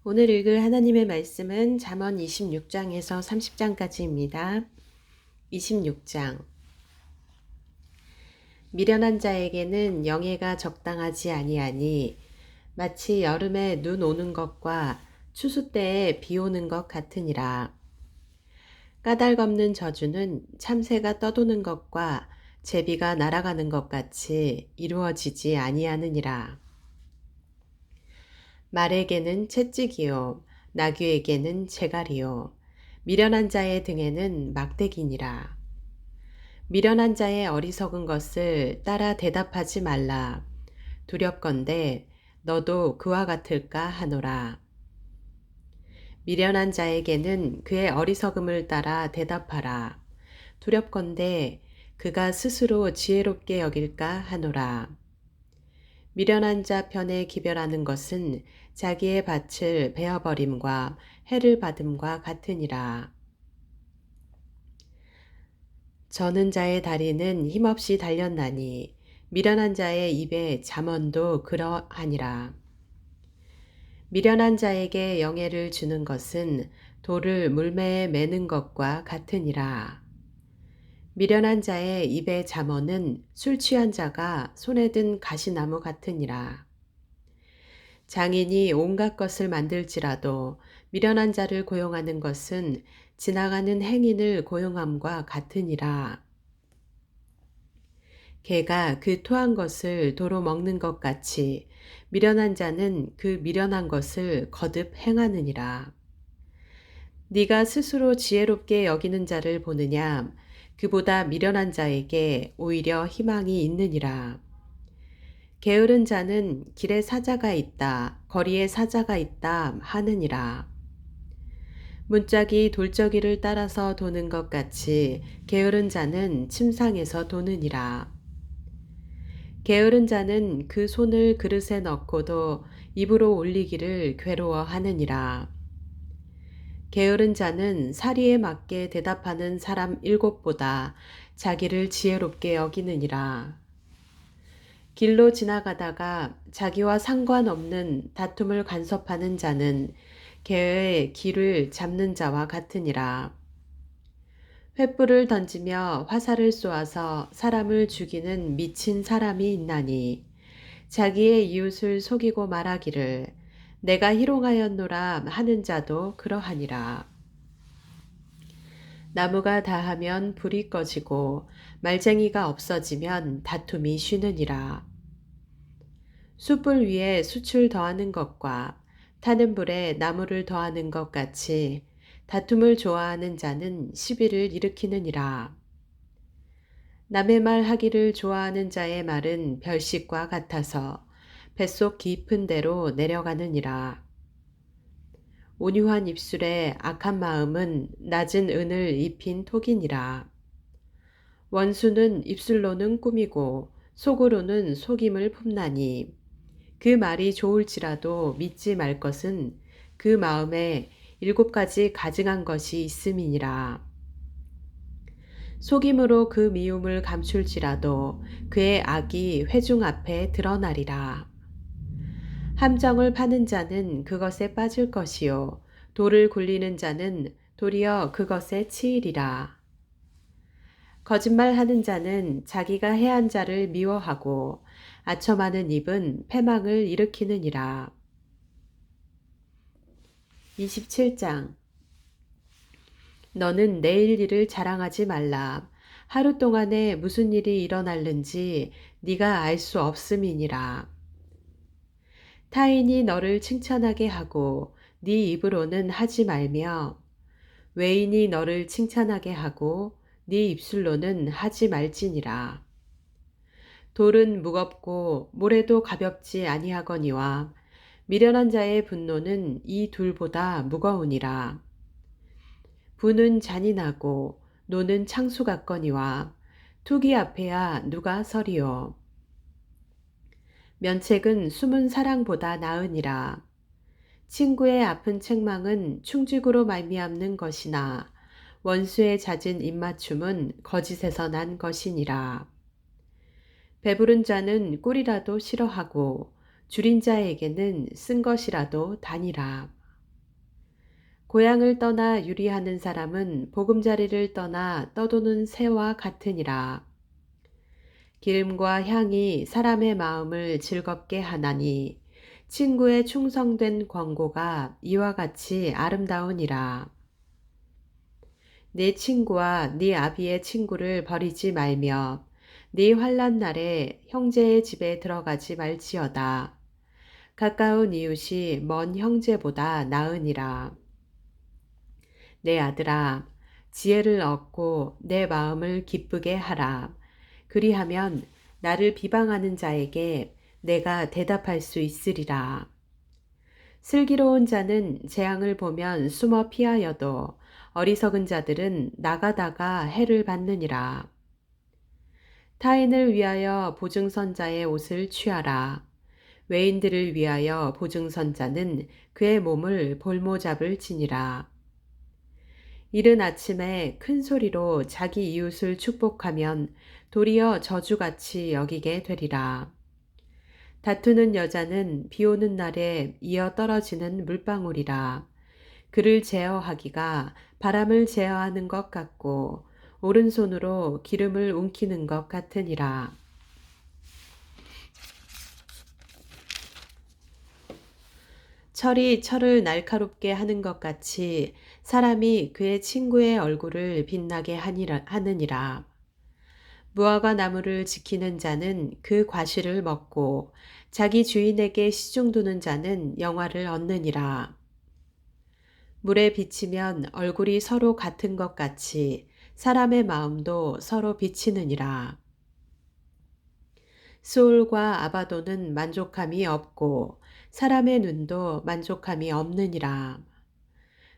오늘 읽을 하나님의 말씀은 잠언 26장에서 30장까지입니다. 26장. 미련한 자에게는 영예가 적당하지 아니하니 마치 여름에 눈 오는 것과 추수 때에 비 오는 것 같으니라. 까닭없는 저주는 참새가 떠도는 것과 제비가 날아가는 것 같이 이루어지지 아니하느니라. 말에게는 채찍이요 나귀에게는 재갈이요 미련한 자의 등에는 막대기니라. 미련한 자의 어리석은 것을 따라 대답하지 말라. 두렵건대 너도 그와 같을까 하노라. 미련한 자에게는 그의 어리석음을 따라 대답하라. 두렵건대 그가 스스로 지혜롭게 여길까 하노라. 미련한 자 편에 기별하는 것은 자기의 밭을 베어버림과 해를 받음과 같으니라. 저는 자의 다리는 힘없이 달렸나니 미련한 자의 입에 잠언도 그러하니라. 미련한 자에게 영예를 주는 것은 돌을 물매에 매는 것과 같으니라. 미련한 자의 입에 잠언은 술 취한 자가 손에 든 가시나무 같으니라. 장인이 온갖 것을 만들지라도 미련한 자를 고용하는 것은 지나가는 행인을 고용함과 같으니라. 개가 그 토한 것을 도로 먹는 것 같이 미련한 자는 그 미련한 것을 거듭 행하느니라. 네가 스스로 지혜롭게 여기는 자를 보느냐? 그보다 미련한 자에게 오히려 희망이 있느니라. 게으른 자는 길에 사자가 있다, 거리에 사자가 있다 하느니라. 문짝이 돌저기를 따라서 도는 것 같이 게으른 자는 침상에서 도느니라. 게으른 자는 그 손을 그릇에 넣고도 입으로 올리기를 괴로워하느니라. 게으른 자는 사리에 맞게 대답하는 사람 7보다 자기를 지혜롭게 여기느니라. 길로 지나가다가 자기와 상관없는 다툼을 간섭하는 자는 개의 길을 잡는 자와 같으니라. 횃불을 던지며 화살을 쏘아서 사람을 죽이는 미친 사람이 있나니 자기의 이웃을 속이고 말하기를 내가 희롱하였노라 하는 자도 그러하니라. 나무가 다하면 불이 꺼지고 말쟁이가 없어지면 다툼이 쉬느니라. 숯불 위에 숯을 더하는 것과 타는 불에 나무를 더하는 것 같이 다툼을 좋아하는 자는 시비를 일으키느니라. 남의 말 하기를 좋아하는 자의 말은 별식과 같아서 뱃속 깊은 데로 내려가느니라. 온유한 입술에 악한 마음은 낮은 은을 입힌 톡이니라. 원수는 입술로는 꾸미고 속으로는 속임을 품나니 그 말이 좋을지라도 믿지 말 것은 그 마음에 7가지 가증한 것이 있음이니라. 속임으로 그 미움을 감출지라도 그의 악이 회중 앞에 드러나리라. 함정을 파는 자는 그것에 빠질 것이요 돌을 굴리는 자는 도리어 그것에 치이리라. 거짓말하는 자는 자기가 해한 자를 미워하고 아첨하는 입은 패망을 일으키느니라. 27장. 너는 내일 일을 자랑하지 말라. 하루 동안에 무슨 일이 일어날는지 네가 알 수 없음이니라. 타인이 너를 칭찬하게 하고 네 입으로는 하지 말며 외인이 너를 칭찬하게 하고 네 입술로는 하지 말지니라. 돌은 무겁고 모래도 가볍지 아니하거니와 미련한 자의 분노는 이 둘보다 무거우니라. 부는 잔인하고 노는 창수 같거니와 투기 앞에야 누가 서리요. 면책은 숨은 사랑보다 나으니라. 친구의 아픈 책망은 충직으로 말미암는 것이나 원수의 잦은 입맞춤은 거짓에서 난 것이니라. 배부른 자는 꿀이라도 싫어하고 줄인 자에게는 쓴 것이라도 다니라. 고향을 떠나 유리하는 사람은 보금자리를 떠나 떠도는 새와 같으니라. 기름과 향이 사람의 마음을 즐겁게 하나니 친구의 충성된 권고가 이와 같이 아름다우니라. 네 친구와 네 아비의 친구를 버리지 말며 네 환난 날에 형제의 집에 들어가지 말지어다. 가까운 이웃이 먼 형제보다 나으니라. 내 아들아, 지혜를 얻고 내 마음을 기쁘게 하라. 그리하면 나를 비방하는 자에게 내가 대답할 수 있으리라. 슬기로운 자는 재앙을 보면 숨어 피하여도 어리석은 자들은 나가다가 해를 받느니라. 타인을 위하여 보증선자의 옷을 취하라. 외인들을 위하여 보증선자는 그의 몸을 볼모잡을 지니라. 이른 아침에 큰 소리로 자기 이웃을 축복하면 도리어 저주같이 여기게 되리라. 다투는 여자는 비 오는 날에 이어 떨어지는 물방울이라. 그를 제어하기가 바람을 제어하는 것 같고 오른손으로 기름을 움키는 것 같으니라. 철이 철을 날카롭게 하는 것 같이 사람이 그의 친구의 얼굴을 빛나게 하느니라. 무화과 나무를 지키는 자는 그 과실을 먹고 자기 주인에게 시중 두는 자는 영화를 얻느니라. 물에 비치면 얼굴이 서로 같은 것 같이 사람의 마음도 서로 비치느니라. 수올과 아바도는 만족함이 없고 사람의 눈도 만족함이 없느니라.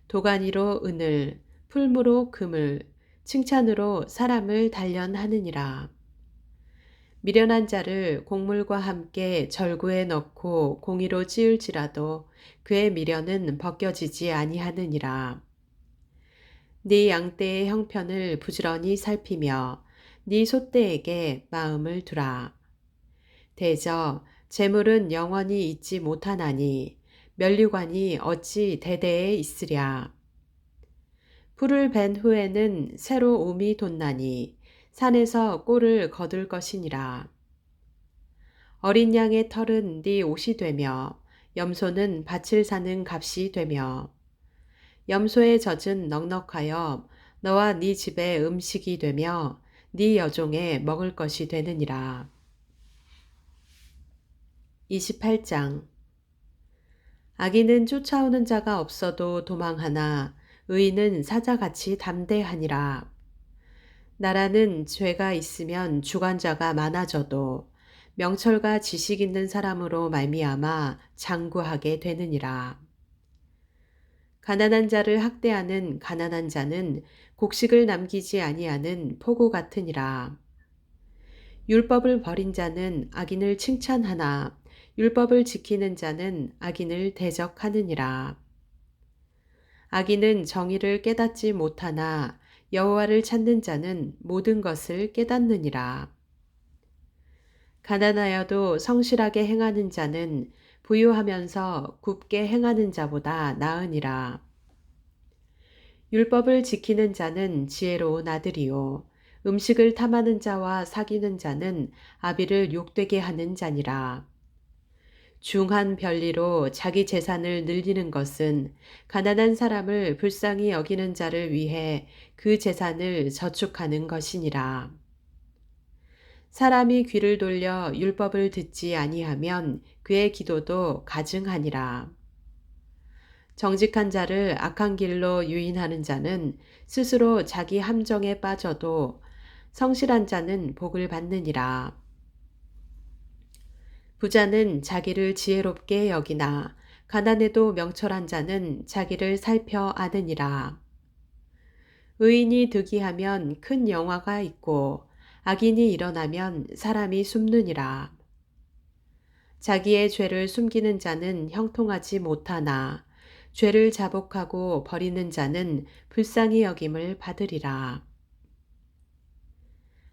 도가니로 은을, 풀무로 금을, 칭찬으로 사람을 단련하느니라. 미련한 자를 곡물과 함께 절구에 넣고 공의로 찌을지라도 그의 미련은 벗겨지지 아니하느니라. 네 양떼의 형편을 부지런히 살피며 네 소떼에게 마음을 두라. 대저 재물은 영원히 있지 못하나니 면류관이 어찌 대대에 있으랴. 풀을 벤 후에는 새로 옴이 돋나니 산에서 꼴을 거둘 것이니라. 어린 양의 털은 네 옷이 되며 염소는 밭을 사는 값이 되며 염소의 젖은 넉넉하여 너와 네 집의 음식이 되며 네 여종의 먹을 것이 되느니라. 28장. 악인은 쫓아오는 자가 없어도 도망하나 의인은 사자같이 담대하니라. 나라는 죄가 있으면 주관자가 많아져도 명철과 지식 있는 사람으로 말미암아 장구하게 되느니라. 가난한 자를 학대하는 가난한 자는 곡식을 남기지 아니하는 포구 같으니라. 율법을 버린 자는 악인을 칭찬하나 율법을 지키는 자는 악인을 대적하느니라. 악인은 정의를 깨닫지 못하나 여호와를 찾는 자는 모든 것을 깨닫느니라. 가난하여도 성실하게 행하는 자는 부유하면서 굽게 행하는 자보다 나으니라. 율법을 지키는 자는 지혜로운 아들이요 음식을 탐하는 자와 사귀는 자는 아비를 욕되게 하는 자니라. 중한 별리로 자기 재산을 늘리는 것은 가난한 사람을 불쌍히 여기는 자를 위해 그 재산을 저축하는 것이니라. 사람이 귀를 돌려 율법을 듣지 아니하면 그의 기도도 가증하니라. 정직한 자를 악한 길로 유인하는 자는 스스로 자기 함정에 빠져도 성실한 자는 복을 받느니라. 부자는 자기를 지혜롭게 여기나 가난해도 명철한 자는 자기를 살펴 아느니라. 의인이 득이하면 큰 영화가 있고 악인이 일어나면 사람이 숨느니라. 자기의 죄를 숨기는 자는 형통하지 못하나 죄를 자복하고 버리는 자는 불쌍히 여김을 받으리라.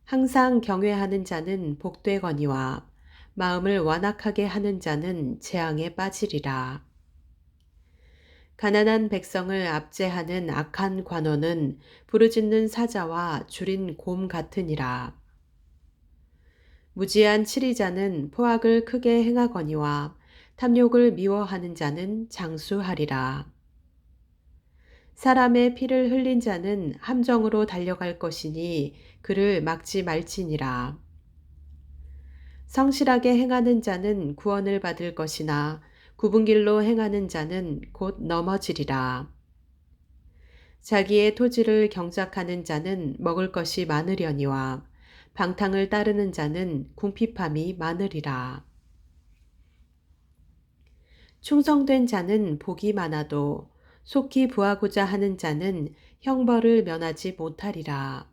항상 경외하는 자는 복되거니와 마음을 완악하게 하는 자는 재앙에 빠지리라. 가난한 백성을 압제하는 악한 관원은 부르짖는 사자와 줄인 곰 같으니라. 무지한 치리자는 포악을 크게 행하거니와 탐욕을 미워하는 자는 장수하리라. 사람의 피를 흘린 자는 함정으로 달려갈 것이니 그를 막지 말지니라. 성실하게 행하는 자는 구원을 받을 것이나 굽은 길로 행하는 자는 곧 넘어지리라. 자기의 토지를 경작하는 자는 먹을 것이 많으려니와 방탕을 따르는 자는 궁핍함이 많으리라. 충성된 자는 복이 많아도 속히 부하고자 하는 자는 형벌을 면하지 못하리라.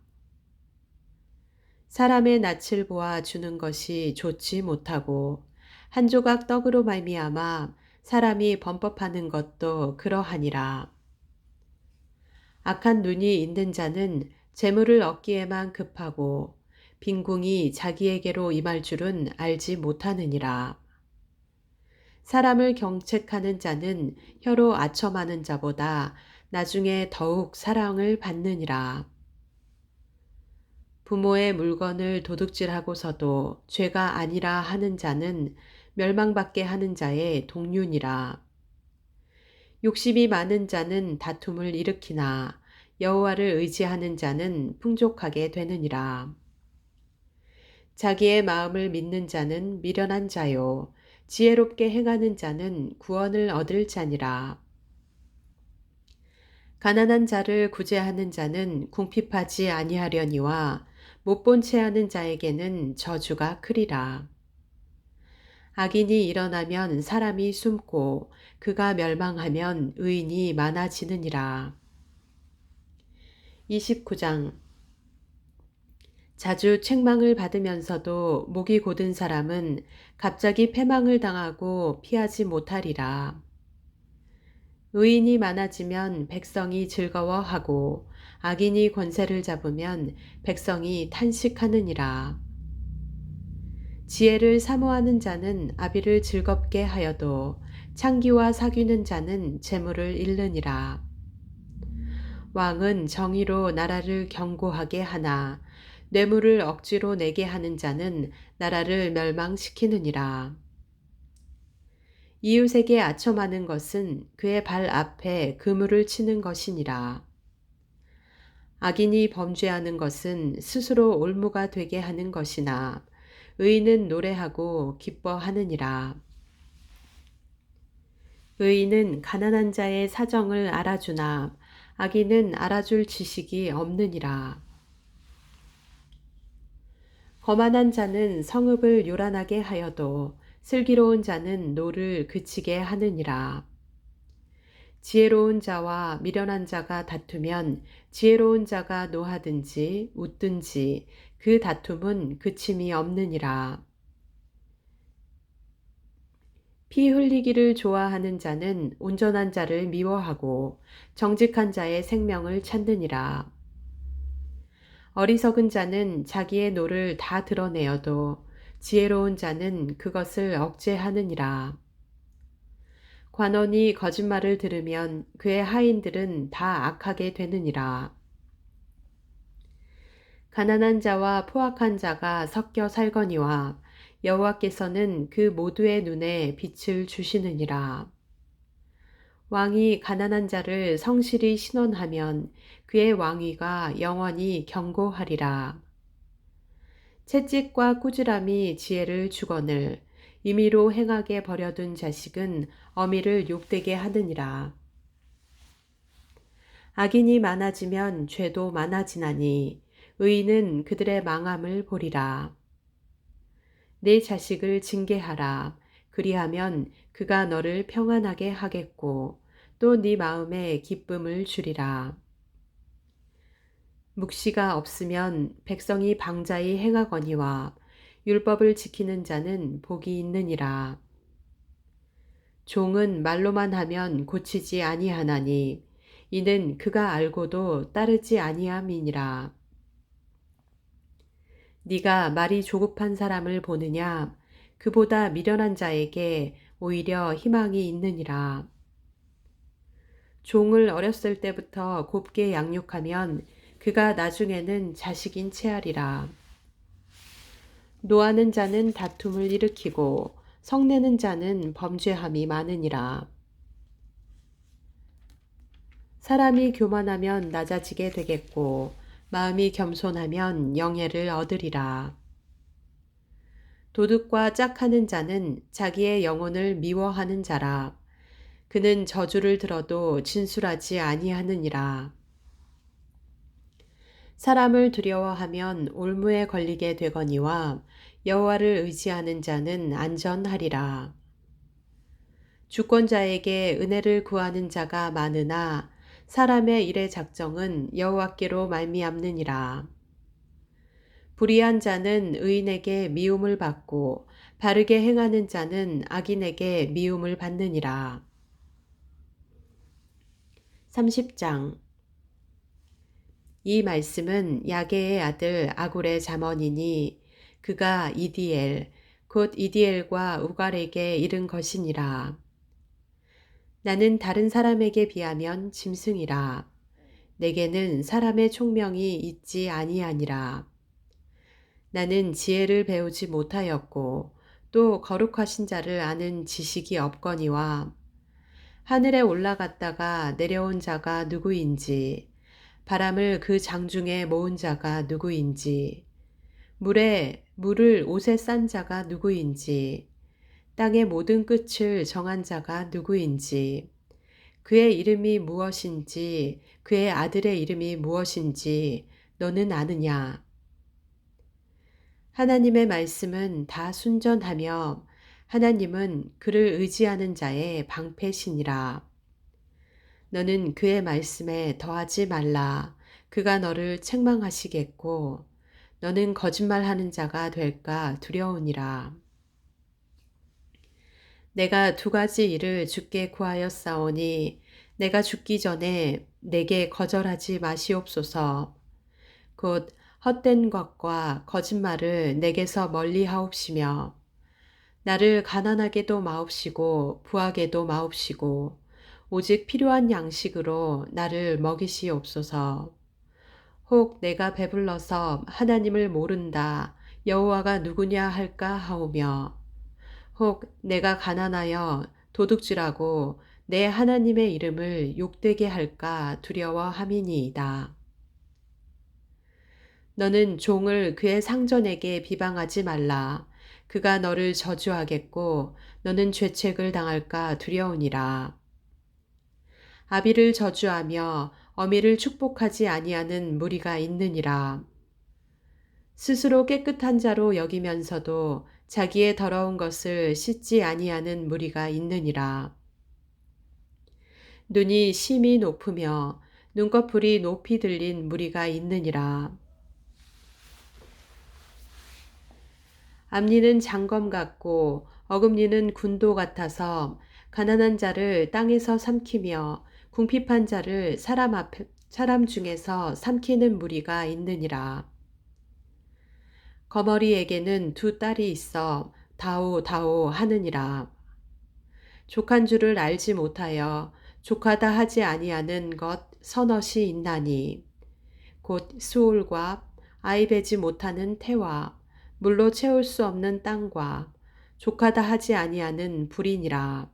사람의 낯을 보아 주는 것이 좋지 못하고 한 조각 떡으로 말미암아 사람이 범법하는 것도 그러하니라. 악한 눈이 있는 자는 재물을 얻기에만 급하고 빈궁이 자기에게로 임할 줄은 알지 못하느니라. 사람을 경책하는 자는 혀로 아첨하는 자보다 나중에 더욱 사랑을 받느니라. 부모의 물건을 도둑질하고서도 죄가 아니라 하는 자는 멸망받게 하는 자의 동륜이라. 욕심이 많은 자는 다툼을 일으키나 여호와를 의지하는 자는 풍족하게 되느니라. 자기의 마음을 믿는 자는 미련한 자요 지혜롭게 행하는 자는 구원을 얻을 자니라. 가난한 자를 구제하는 자는 궁핍하지 아니하려니와 못 본 채 하는 자에게는 저주가 크리라. 악인이 일어나면 사람이 숨고 그가 멸망하면 의인이 많아지느니라. 29장 자주 책망을 받으면서도 목이 곧은 사람은 갑자기 패망을 당하고 피하지 못하리라. 의인이 많아지면 백성이 즐거워하고 악인이 권세를 잡으면 백성이 탄식하느니라. 지혜를 사모하는 자는 아비를 즐겁게 하여도 창기와 사귀는 자는 재물을 잃느니라. 왕은 정의로 나라를 견고하게 하나 뇌물을 억지로 내게 하는 자는 나라를 멸망시키느니라. 이웃에게 아첨하는 것은 그의 발 앞에 그물을 치는 것이니라. 악인이 범죄하는 것은 스스로 올무가 되게 하는 것이나 의인은 노래하고 기뻐하느니라. 의인은 가난한 자의 사정을 알아주나 악인은 알아줄 지식이 없느니라. 거만한 자는 성읍을 요란하게 하여도 슬기로운 자는 노를 그치게 하느니라. 지혜로운 자와 미련한 자가 다투면 지혜로운 자가 노하든지 웃든지 그 다툼은 그침이 없느니라. 피 흘리기를 좋아하는 자는 온전한 자를 미워하고 정직한 자의 생명을 찾느니라. 어리석은 자는 자기의 노를 다 드러내어도 지혜로운 자는 그것을 억제하느니라. 관원이 거짓말을 들으면 그의 하인들은 다 악하게 되느니라. 가난한 자와 포악한 자가 섞여 살거니와 여호와께서는 그 모두의 눈에 빛을 주시느니라. 왕이 가난한 자를 성실히 신원하면 그의 왕위가 영원히 견고하리라. 채찍과 꾸지람이 지혜를 주거늘 임의로 행하게 버려둔 자식은 어미를 욕되게 하느니라. 악인이 많아지면 죄도 많아지나니 의인은 그들의 망함을 보리라. 내 자식을 징계하라. 그리하면 그가 너를 평안하게 하겠고 또 네 마음에 기쁨을 주리라. 묵시가 없으면 백성이 방자히 행하거니와 율법을 지키는 자는 복이 있느니라. 종은 말로만 하면 고치지 아니하나니 이는 그가 알고도 따르지 아니함이니라. 네가 말이 조급한 사람을 보느냐? 그보다 미련한 자에게 오히려 희망이 있느니라. 종을 어렸을 때부터 곱게 양육하면 그가 나중에는 자식인 체하리라. 노하는 자는 다툼을 일으키고 성내는 자는 범죄함이 많으니라. 사람이 교만하면 낮아지게 되겠고 마음이 겸손하면 영예를 얻으리라. 도둑과 짝하는 자는 자기의 영혼을 미워하는 자라. 그는 저주를 들어도 진술하지 아니하느니라. 사람을 두려워하면 올무에 걸리게 되거니와 여호와를 의지하는 자는 안전하리라. 주권자에게 은혜를 구하는 자가 많으나 사람의 일의 작정은 여호와께로 말미암느니라. 불의한 자는 의인에게 미움을 받고 바르게 행하는 자는 악인에게 미움을 받느니라. 30장. 이 말씀은 야게의 아들 아굴의 잠언이니 그가 이디엘 곧 이디엘과 우갈에게 이른 것이니라. 나는 다른 사람에게 비하면 짐승이라. 내게는 사람의 총명이 있지 아니하니라. 나는 지혜를 배우지 못하였고 또 거룩하신 자를 아는 지식이 없거니와 하늘에 올라갔다가 내려온 자가 누구인지 바람을 그 장중에 모은 자가 누구인지 물을 옷에 싼 자가 누구인지 땅의 모든 끝을 정한 자가 누구인지 그의 이름이 무엇인지 그의 아들의 이름이 무엇인지 너는 아느냐? 하나님의 말씀은 다 순전하며 하나님은 그를 의지하는 자의 방패시니라. 너는 그의 말씀에 더하지 말라. 그가 너를 책망하시겠고 너는 거짓말하는 자가 될까 두려우니라. 내가 두 가지 일을 주께 구하였사오니 내가 죽기 전에 내게 거절하지 마시옵소서. 곧 헛된 것과 거짓말을 내게서 멀리 하옵시며 나를 가난하게도 마옵시고 부하게도 마옵시고 오직 필요한 양식으로 나를 먹이시옵소서. 혹 내가 배불러서 하나님을 모른다 여호와가 누구냐 할까 하오며 혹 내가 가난하여 도둑질하고 내 하나님의 이름을 욕되게 할까 두려워함이니이다. 너는 종을 그의 상전에게 비방하지 말라. 그가 너를 저주하겠고 너는 죄책을 당할까 두려우니라. 아비를 저주하며 어미를 축복하지 아니하는 무리가 있느니라. 스스로 깨끗한 자로 여기면서도 자기의 더러운 것을 씻지 아니하는 무리가 있느니라. 눈이 심히 높으며 눈꺼풀이 높이 들린 무리가 있느니라. 앞니는 장검 같고 어금니는 군도 같아서 가난한 자를 땅에서 삼키며 궁핍한 자를 사람 중에서 삼키는 무리가 있느니라. 거머리에게는 두 딸이 있어 다오 다오 하느니라. 족한 줄을 알지 못하여 족하다 하지 아니하는 것 서넛이 있나니 곧 수올과 아이 베지 못하는 태와 물로 채울 수 없는 땅과 족하다 하지 아니하는 불이니라.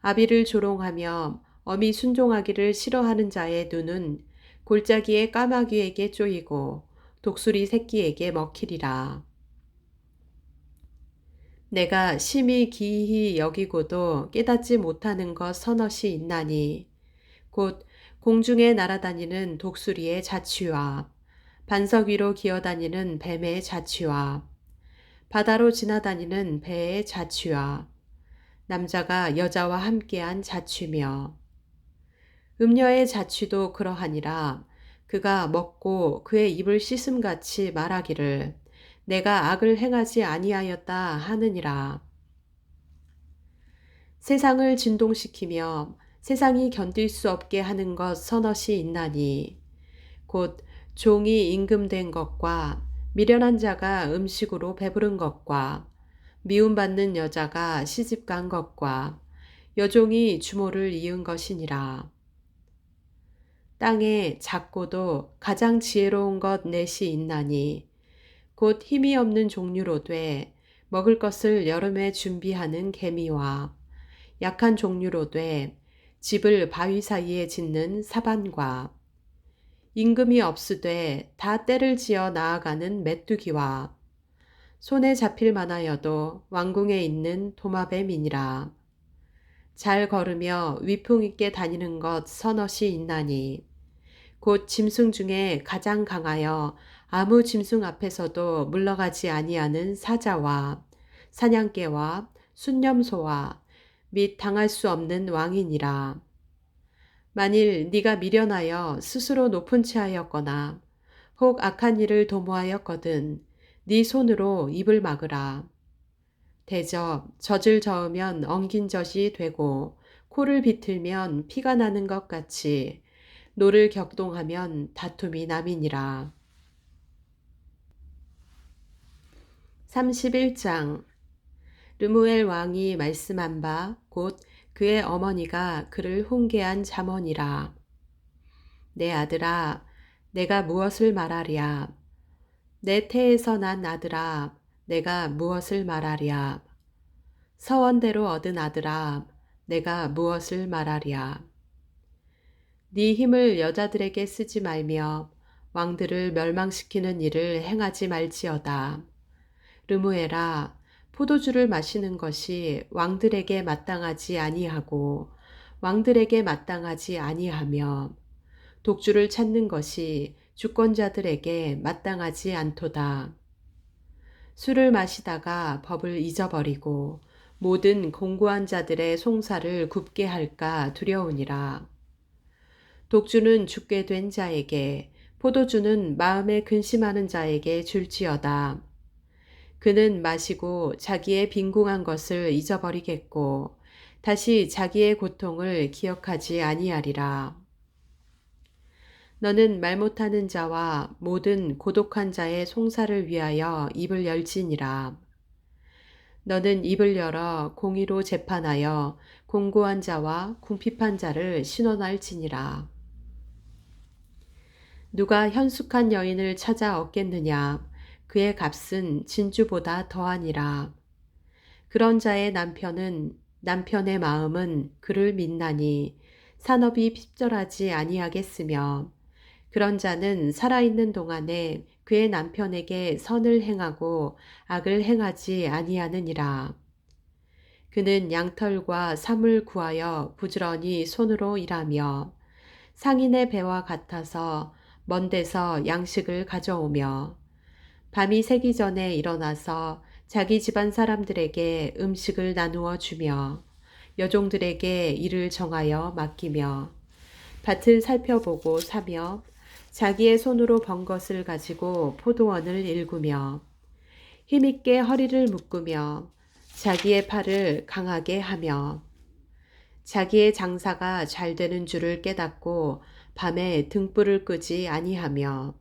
아비를 조롱하며 어미 순종하기를 싫어하는 자의 눈은 골짜기의 까마귀에게 쪼이고 독수리 새끼에게 먹히리라. 내가 심히 기이히 여기고도 깨닫지 못하는 것 서넛이 있나니 곧 공중에 날아다니는 독수리의 자취와 반석 위로 기어다니는 뱀의 자취와 바다로 지나다니는 배의 자취와 남자가 여자와 함께한 자취며 음녀의 자취도 그러하니라. 그가 먹고 그의 입을 씻음같이 말하기를 내가 악을 행하지 아니하였다 하느니라. 세상을 진동시키며 세상이 견딜 수 없게 하는 것 서넛이 있나니 곧 종이 임금된 것과 미련한 자가 음식으로 배부른 것과 미움받는 여자가 시집간 것과 여종이 주모를 이은 것이니라. 땅에 작고도 가장 지혜로운 것 넷이 있나니 곧 힘이 없는 종류로 돼 먹을 것을 여름에 준비하는 개미와 약한 종류로 돼 집을 바위 사이에 짓는 사반과 임금이 없으되 다 때를 지어 나아가는 메뚜기와 손에 잡힐 만하여도 왕궁에 있는 도마뱀이니라. 잘 걸으며 위풍 있게 다니는 것 서넛이 있나니 곧 짐승 중에 가장 강하여 아무 짐승 앞에서도 물러가지 아니하는 사자와 사냥개와 순념소와 및 당할 수 없는 왕이니라. 만일 네가 미련하여 스스로 높은 채 하였거나 혹 악한 일을 도모하였거든 네 손으로 입을 막으라. 대접 젖을 저으면 엉긴 젖이 되고 코를 비틀면 피가 나는 것 같이 노를 격동하면 다툼이 남이니라. 31장 르무엘 왕이 말씀한 바 곧 그의 어머니가 그를 훈계한 잠언이라. 내 아들아, 내가 무엇을 말하랴? 내 태에서 난 아들아, 내가 무엇을 말하랴? 서원대로 얻은 아들아, 내가 무엇을 말하랴? 네 힘을 여자들에게 쓰지 말며 왕들을 멸망시키는 일을 행하지 말지어다. 르무엘아, 포도주를 마시는 것이 왕들에게 마땅하지 아니하고 왕들에게 마땅하지 아니하며 독주를 찾는 것이 주권자들에게 마땅하지 않도다. 술을 마시다가 법을 잊어버리고 모든 공고한 자들의 송사를 굽게 할까 두려우니라. 독주는 죽게 된 자에게, 포도주는 마음에 근심하는 자에게 줄지어다. 그는 마시고 자기의 빈궁한 것을 잊어버리겠고 다시 자기의 고통을 기억하지 아니하리라. 너는 말 못하는 자와 모든 고독한 자의 송사를 위하여 입을 열지니라. 너는 입을 열어 공의로 재판하여 공고한 자와 궁핍한 자를 신원할지니라. 누가 현숙한 여인을 찾아 얻겠느냐? 그의 값은 진주보다 더하니라. 그런 자의 남편의 마음은 그를 믿나니 산업이 핍절하지 아니하겠으며 그런 자는 살아있는 동안에 그의 남편에게 선을 행하고 악을 행하지 아니하느니라. 그는 양털과 삼을 구하여 부지런히 손으로 일하며 상인의 배와 같아서 먼 데서 양식을 가져오며 밤이 새기 전에 일어나서 자기 집안 사람들에게 음식을 나누어 주며 여종들에게 일을 정하여 맡기며 밭을 살펴보고 사며 자기의 손으로 번 것을 가지고 포도원을 일구며 힘있게 허리를 묶으며 자기의 팔을 강하게 하며 자기의 장사가 잘 되는 줄을 깨닫고 밤에 등불을 끄지 아니하며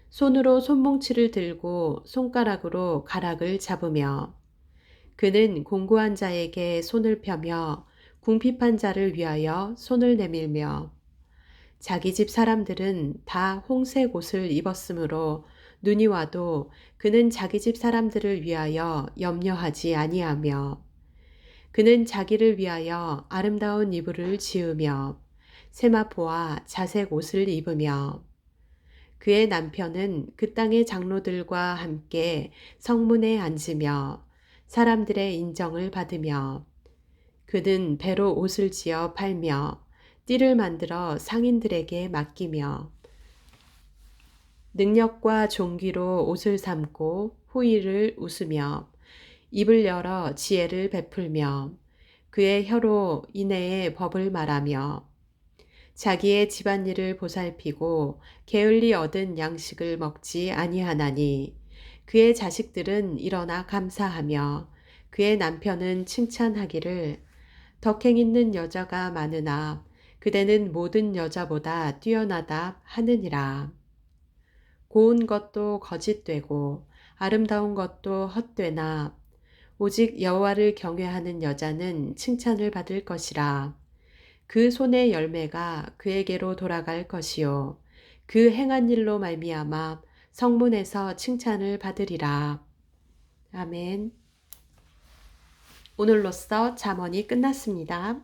손으로 손뭉치를 들고 손가락으로 가락을 잡으며 그는 공고한 자에게 손을 펴며 궁핍한 자를 위하여 손을 내밀며 자기 집 사람들은 다 홍색 옷을 입었으므로 눈이 와도 그는 자기 집 사람들을 위하여 염려하지 아니하며 그는 자기를 위하여 아름다운 이불을 지으며 세마포와 자색 옷을 입으며 그의 남편은 그 땅의 장로들과 함께 성문에 앉으며 사람들의 인정을 받으며 그는 배로 옷을 지어 팔며 띠를 만들어 상인들에게 맡기며 능력과 종기로 옷을 삼고 후일을 웃으며 입을 열어 지혜를 베풀며 그의 혀로 인애의 법을 말하며 자기의 집안일을 보살피고 게을리 얻은 양식을 먹지 아니하나니 그의 자식들은 일어나 감사하며 그의 남편은 칭찬하기를 덕행 있는 여자가 많으나 그대는 모든 여자보다 뛰어나다 하느니라. 고운 것도 거짓되고 아름다운 것도 헛되나 오직 여호와를 경외하는 여자는 칭찬을 받을 것이라. 그 손의 열매가 그에게로 돌아갈 것이요 그 행한 일로 말미암아 성문에서 칭찬을 받으리라. 아멘. 오늘로써 잠언이 끝났습니다.